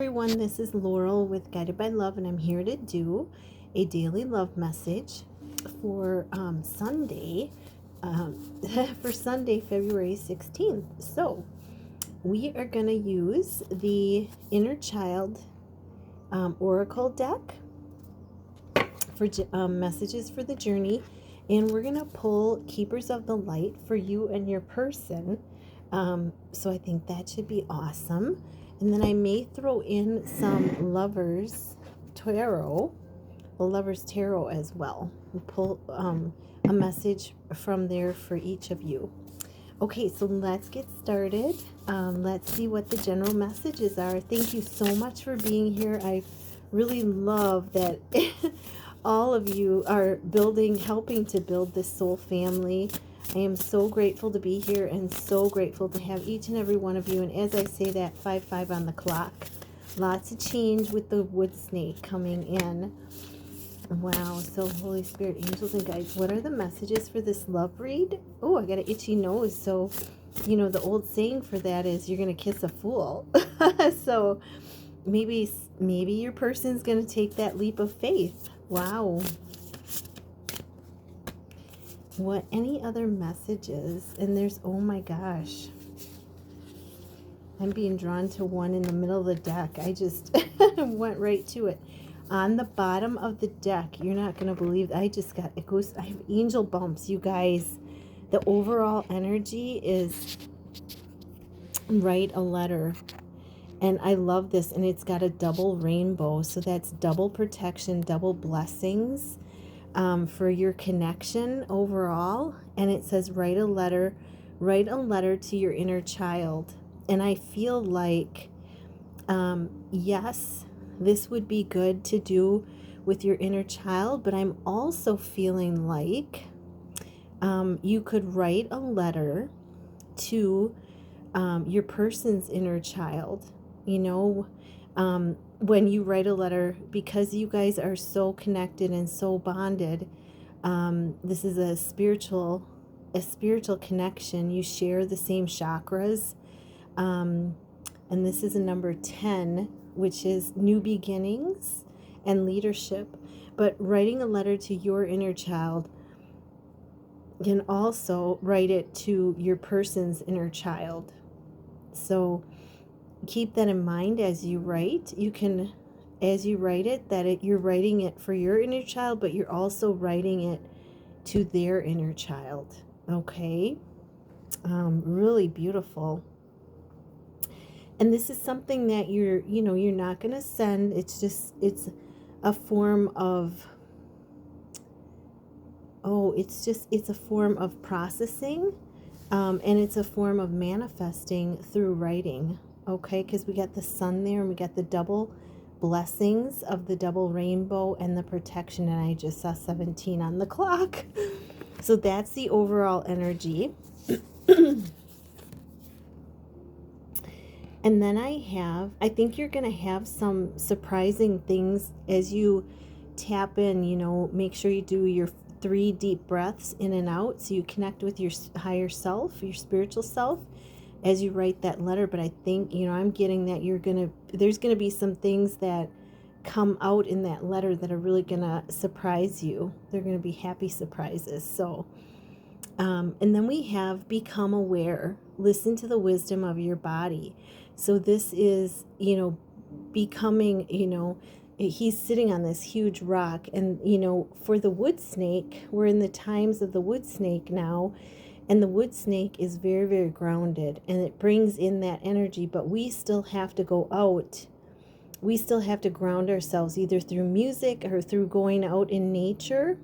Everyone, this is Laurel with Guided by Love, and I'm here to do a daily love message for Sunday, for Sunday, February 16th. So we are going to use the Inner Child Oracle deck for messages for the journey, and we're going to pull Keepers of the Light for you and your person. So I think that should be awesome. And then I may throw in some Lovers Tarot, the Lovers Tarot as well. We'll pull a message from there for each of you. Okay, so let's get started. Let's see what the general messages are. Thank you so much for being here. I really love that all of you are helping to build this soul family. I am so grateful to be here and so grateful to have each and every one of you. And as I say that, 5-5 on the clock. Lots of change with the wood snake coming in. Wow. So Holy Spirit, angels and guides, what are the messages for this love read? Oh, I got an itchy nose. So, you know, the old saying for that is you're going to kiss a fool. So maybe your person's going to take that leap of faith. Wow. What any other messages? And there's, oh my gosh, I'm being drawn to one in the middle of the deck. I just went right to it. On the bottom of the deck, you're not going to believe, I have angel bumps, you guys. The overall energy is write a letter. And I love this, and it's got a double rainbow, so that's double protection, double blessings for your connection overall. And it says write a letter to your inner child. And I feel like yes, this would be good to do with your inner child, but I'm also feeling like you could write a letter to your person's inner child. You know, when you write a letter, because you guys are so connected and so bonded, this is a spiritual connection. You share the same chakras, and this is a number 10, which is new beginnings and leadership. But writing a letter to your inner child, can also write it to your person's inner child. So keep that in mind as you write. You can, as you write it, you're writing it for your inner child, but you're also writing it to their inner child. Okay? Really beautiful. And this is something that you're not going to send. It's a form of, it's a form of processing, and it's a form of manifesting through writing. Okay, because we got the sun there, and we got the double blessings of the double rainbow and the protection, and I just saw 17 on the clock. So that's the overall energy. And then I think you're going to have some surprising things as you tap in. Make sure you do your 3 deep breaths in and out, so you connect with your higher self, your spiritual self, as you write that letter. But I think, I'm getting that there's going to be some things that come out in that letter that are really going to surprise you. They're going to be happy surprises. So, and then we have become aware, listen to the wisdom of your body. So this is, becoming, he's sitting on this huge rock, and, for the wood snake, we're in the times of the wood snake now. And the wood snake is very, very grounded, and it brings in that energy, but we still have to go out. We still have to ground ourselves either through music or through going out in nature.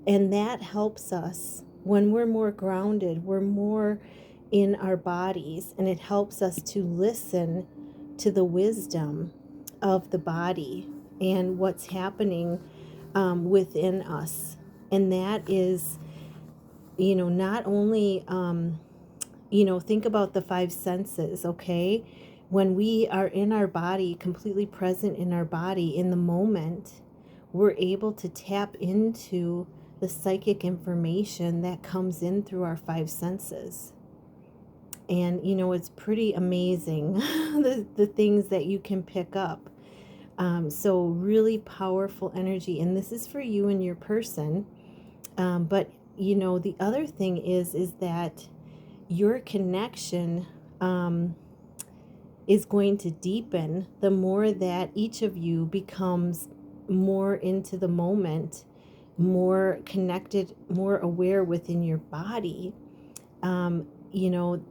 And that helps us when we're more grounded, we're more in our bodies, and it helps us to listen to the wisdom of the body and what's happening within us. And that is, not only, think about the 5 senses, okay? When we are in our body, completely present in our body, in the moment, we're able to tap into the psychic information that comes in through our 5 senses. And, it's pretty amazing the things that you can pick up. So really powerful energy. And this is for you and your person. But, the other thing is that your connection is going to deepen the more that each of you becomes more into the moment, more connected, more aware within your body. You know,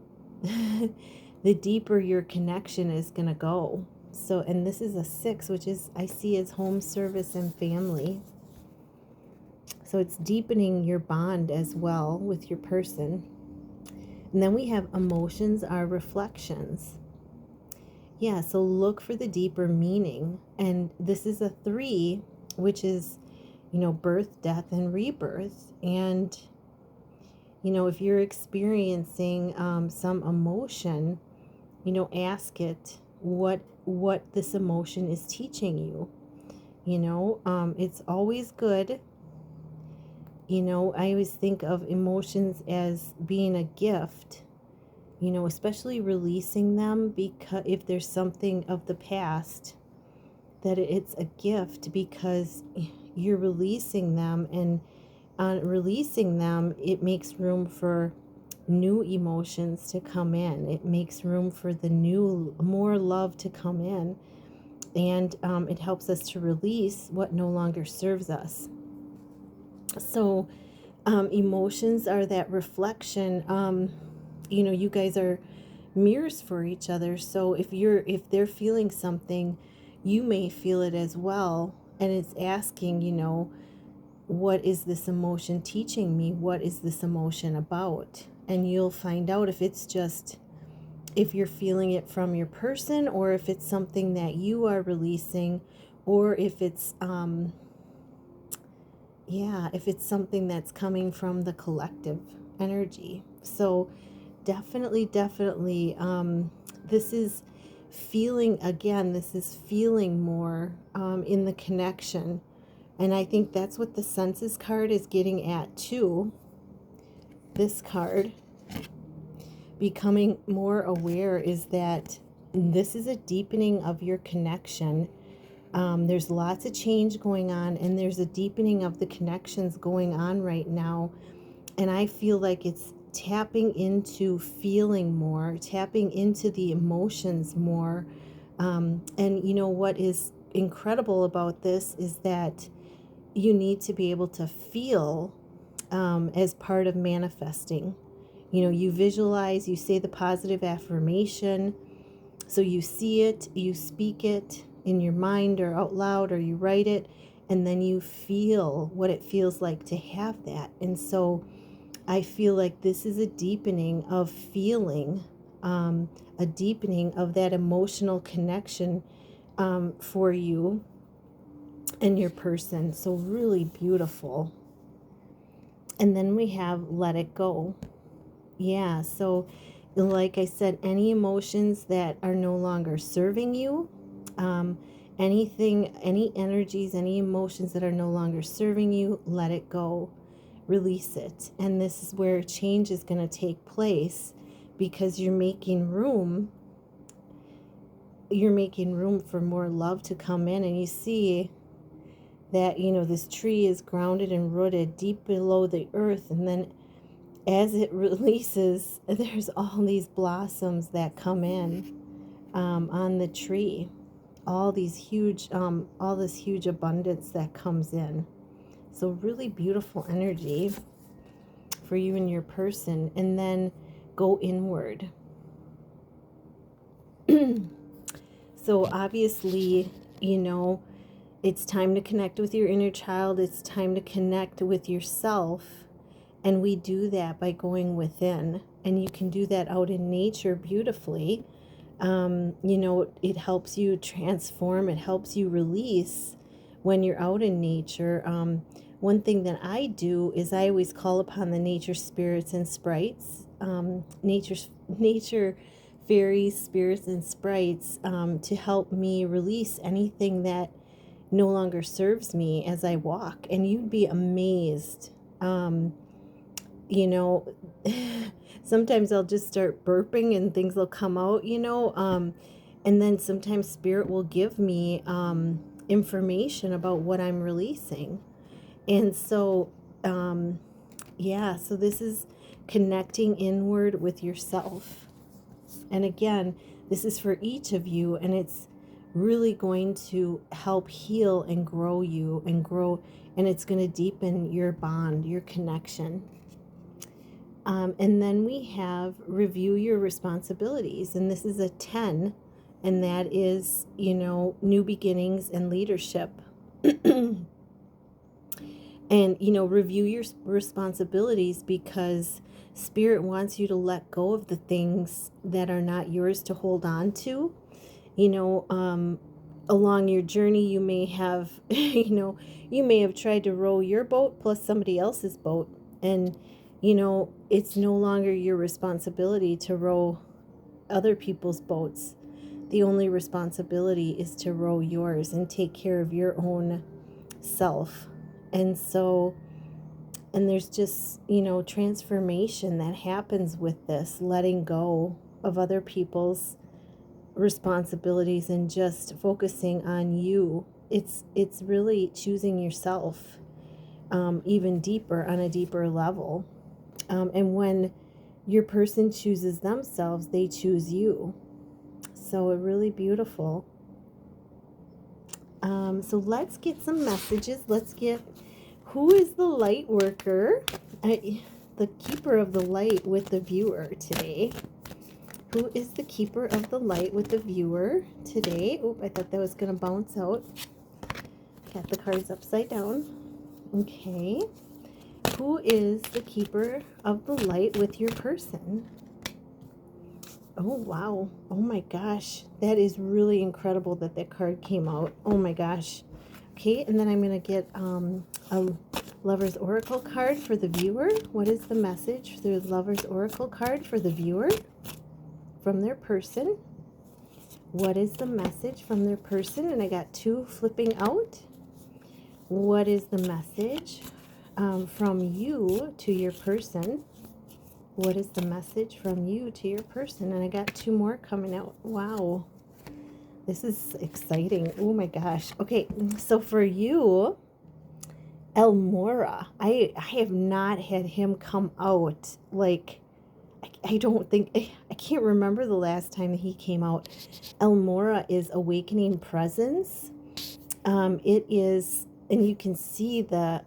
the deeper your connection is going to go. So, and this is a 6, which is, I see as home, service, and family. So it's deepening your bond as well with your person. And then we have emotions are reflections. Yeah, so look for the deeper meaning. And this is a 3, which is, birth, death, and rebirth. And, if you're experiencing some emotion, ask it what this emotion is teaching you. It's always good. I always think of emotions as being a gift, especially releasing them, because if there's something of the past, that it's a gift because you're releasing them, and on releasing them, it makes room for new emotions to come in. It makes room for the new, more love to come in, and it helps us to release what no longer serves us. So emotions are that reflection. You guys are mirrors for each other. So if they're feeling something, you may feel it as well, and it's asking, what is this emotion teaching me? What is this emotion about? And you'll find out if you're feeling it from your person, or if it's something that you are releasing, or if it's if it's something that's coming from the collective energy. So definitely, this is feeling more in the connection. And I think that's what the senses card is getting at too. This card, becoming more aware, is that this is a deepening of your connection. There's lots of change going on, and there's a deepening of the connections going on right now. And I feel like it's tapping into feeling more, tapping into the emotions more. And what is incredible about this is that you need to be able to feel as part of manifesting. You visualize, you say the positive affirmation. So you see it, you speak it in your mind or out loud, or you write it, and then you feel what it feels like to have that. And so I feel like this is a deepening of feeling, a deepening of that emotional connection for you and your person. So really beautiful. And then we have let it go. Yeah, so like I said, any emotions that are no longer serving you, any energies, any emotions that are no longer serving you, let it go, release it. And this is where change is going to take place, because you're making room for more love to come in. And you see that, this tree is grounded and rooted deep below the earth, and then as it releases, there's all these blossoms that come in on the tree, all this huge abundance that comes in. So really beautiful energy for you and your person. And then go inward. So obviously, it's time to connect with your inner child. It's time to connect with yourself. And we do that by going within. And you can do that out in nature beautifully. It helps you transform. It helps you release when you're out in nature. One thing that I do is I always call upon the nature spirits and sprites, nature fairies, spirits, and sprites to help me release anything that no longer serves me as I walk. And you'd be amazed. sometimes I'll just start burping and things will come out, and then sometimes spirit will give me information about what I'm releasing. And so, yeah, so this is connecting inward with yourself. And again, this is for each of you, and it's really going to help heal and grow you and it's going to deepen your bond, your connection. And then we have review your responsibilities, and this is a 10, and that is, new beginnings and leadership. And, review your responsibilities, because Spirit wants you to let go of the things that are not yours to hold on to. Along your journey, you may have, you may have tried to row your boat plus somebody else's boat. And, it's no longer your responsibility to row other people's boats. The only responsibility is to row yours and take care of your own self. And so, and there's just, transformation that happens with this, letting go of other people's responsibilities and just focusing on you. It's really choosing yourself, even deeper, on a deeper level. And when your person chooses themselves, they choose you. So really beautiful. So let's get some messages. Let's get, who is the light worker? The keeper of the light with the viewer today. Who is the keeper of the light with the viewer today? Oh, I thought that was going to bounce out. Got the cards upside down. Okay. Who is the keeper of the light with your person? Oh, wow. Oh, my gosh. That is really incredible that that card came out. Oh, my gosh. Okay, and then I'm going to get a Lover's Oracle card for the viewer. What is the message through the Lover's Oracle card for the viewer from their person? What is the message from their person? And I got 2 flipping out. What is the message from you to your person? What is the message from you to your person? And I got 2 more coming out. Wow. This is exciting. Oh my gosh. Okay, so for you, Elmora, I have not had him come out. Like, I don't think, I can't remember the last time that he came out. Elmora is awakening presence. It is, and you can see the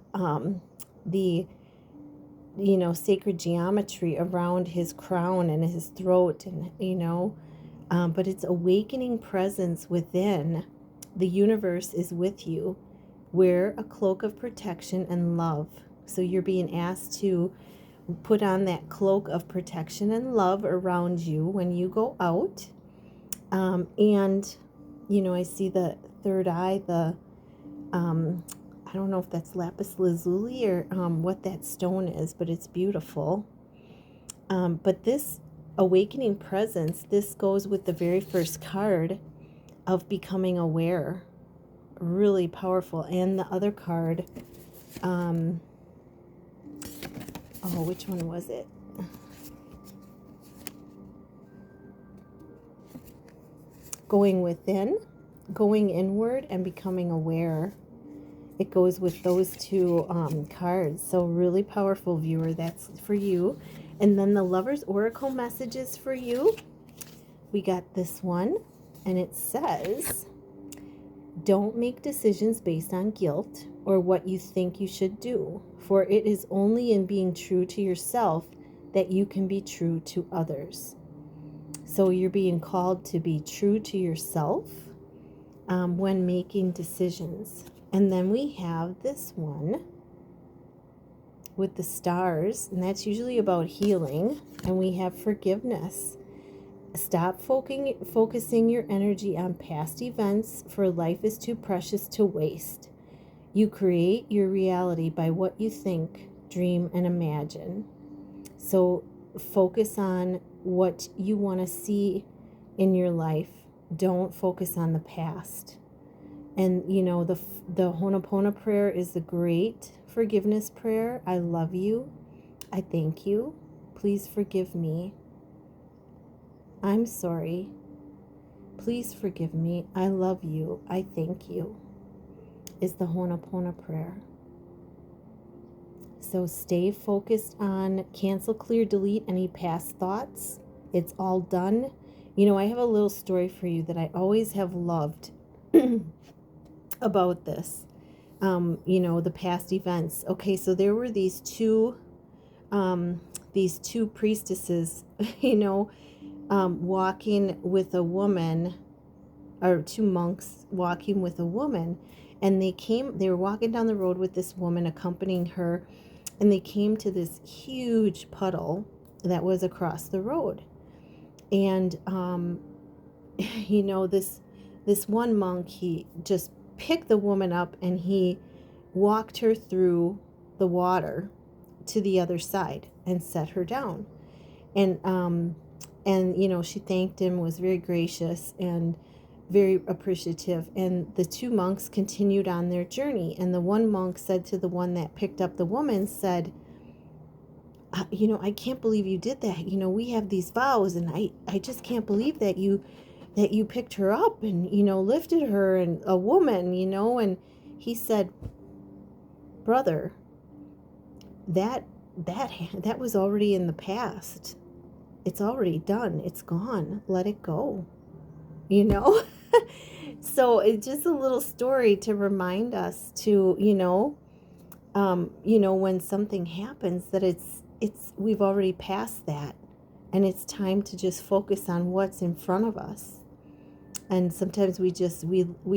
sacred geometry around his crown and his throat, and but it's awakening presence within. The universe is with you. Wear a cloak of protection and love. So you're being asked to put on that cloak of protection and love around you when you go out. And I see the third eye, I don't know if that's lapis lazuli or what that stone is, but it's beautiful. But this awakening presence, this goes with the very first card of becoming aware. Really powerful. And the other card, which one was it? Going within, going inward, and becoming aware. It goes with those 2 cards. So really powerful, viewer. That's for you. And then the Lover's Oracle messages for you. We got this one, and it says, don't make decisions based on guilt or what you think you should do, for it is only in being true to yourself that you can be true to others. So you're being called to be true to yourself when making decisions. And then we have this one with the stars, and that's usually about healing. And we have forgiveness. Stop focusing your energy on past events, for life is too precious to waste. You create your reality by what you think, dream, and imagine. So focus on what you want to see in your life. Don't focus on the past. And the Ho'oponopono prayer is a great forgiveness prayer. I love you. I thank you. Please forgive me. I'm sorry. Please forgive me. I love you. I thank you. Is the Ho'oponopono prayer. So stay focused on cancel, clear, delete any past thoughts. It's all done. You know, I have a little story for you that I always have loved about this. You know, the past events. Okay, so there were these two priestesses, you know, walking with a woman, or two monks walking with a woman, and they were walking down the road with this woman accompanying her, and they came to this huge puddle that was across the road. And you know, this one monk, he just picked the woman up and he walked her through the water to the other side and set her down. And you know, she thanked him, was very gracious and very appreciative. And the two monks continued on their journey. And the one monk said to the one that picked up the woman, said, you know, I can't believe you did that. You know, we have these vows, and I just can't believe that you picked her up and, you know, lifted her, and a woman, you know. And he said, brother, that was already in the past. It's already done. It's gone. Let it go. You know? So it's just a little story to remind us to, you know, when something happens, that we've already passed that, and it's time to just focus on what's in front of us. And sometimes we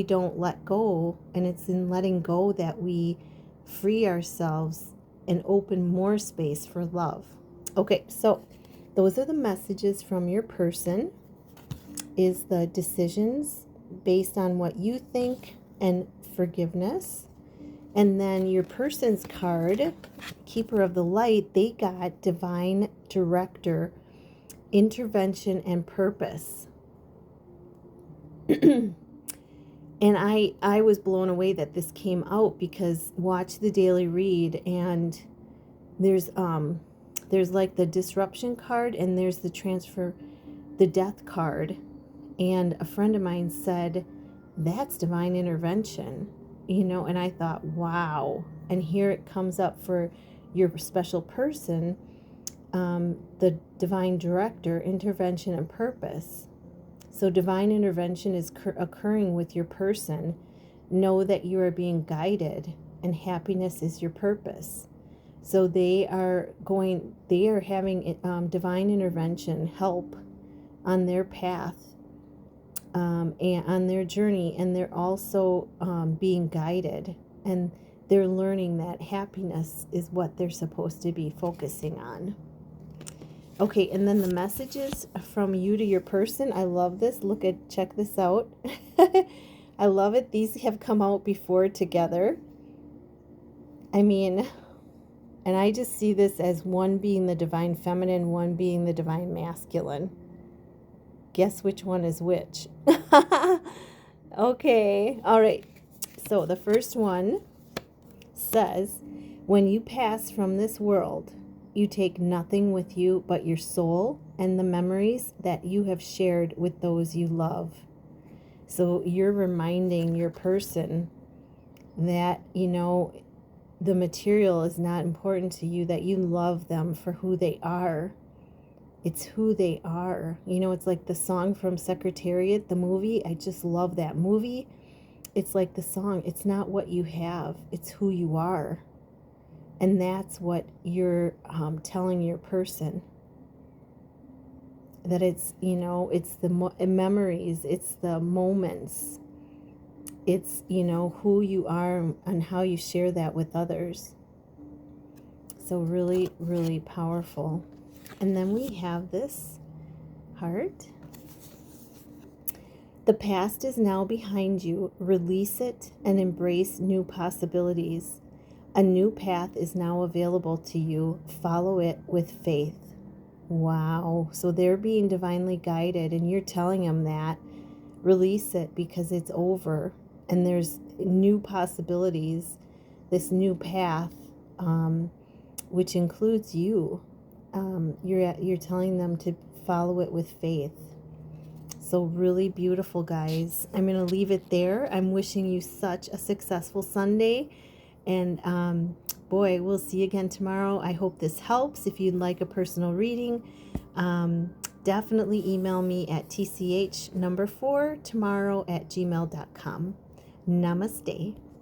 don't let go, and it's in letting go that we free ourselves and open more space for love. Okay, so those are the messages from your person. Is the decisions based on what you think and forgiveness. And then your person's card, Keeper of the Light, they got Divine Director, Intervention, and Purpose. And I was blown away that this came out, because watch the daily read, and there's like the disruption card, and there's the death card. And a friend of mine said, that's divine intervention, you know, and I thought, wow. And here it comes up for your special person, the divine director, intervention, and purpose. So divine intervention is occurring with your person. Know that you are being guided, and happiness is your purpose. So they are having divine intervention help on their path, and on their journey, and they're also being guided, and they're learning that happiness is what they're supposed to be focusing on. Okay, and then the messages from you to your person. I love this. Check this out. I love it. These have come out before together. I mean, and I just see this as one being the divine feminine, one being the divine masculine. Guess which one is which? Okay. All right. So the first one says, when you pass from this world, you take nothing with you but your soul and the memories that you have shared with those you love. So you're reminding your person that, you know, the material is not important to you, that you love them for who they are. It's who they are. You know, it's like the song from Secretariat, the movie. I just love that movie. It's like the song. It's not what you have. It's who you are. And that's what you're telling your person. That it's, you know, it's the memories. It's the moments. It's, you know, who you are and how you share that with others. So really, really powerful. And then we have this heart. The past is now behind you. Release it and embrace new possibilities. A new path is now available to you. Follow it with faith. Wow. So they're being divinely guided, and you're telling them that. Release it because it's over. And there's new possibilities, this new path, which includes you. you're telling them to follow it with faith. So really beautiful, guys. I'm going to leave it there. I'm wishing you such a successful Sunday. And boy, we'll see you again tomorrow. I hope this helps. If you'd like a personal reading, definitely email me at tch4tomorrow@gmail.com. Namaste.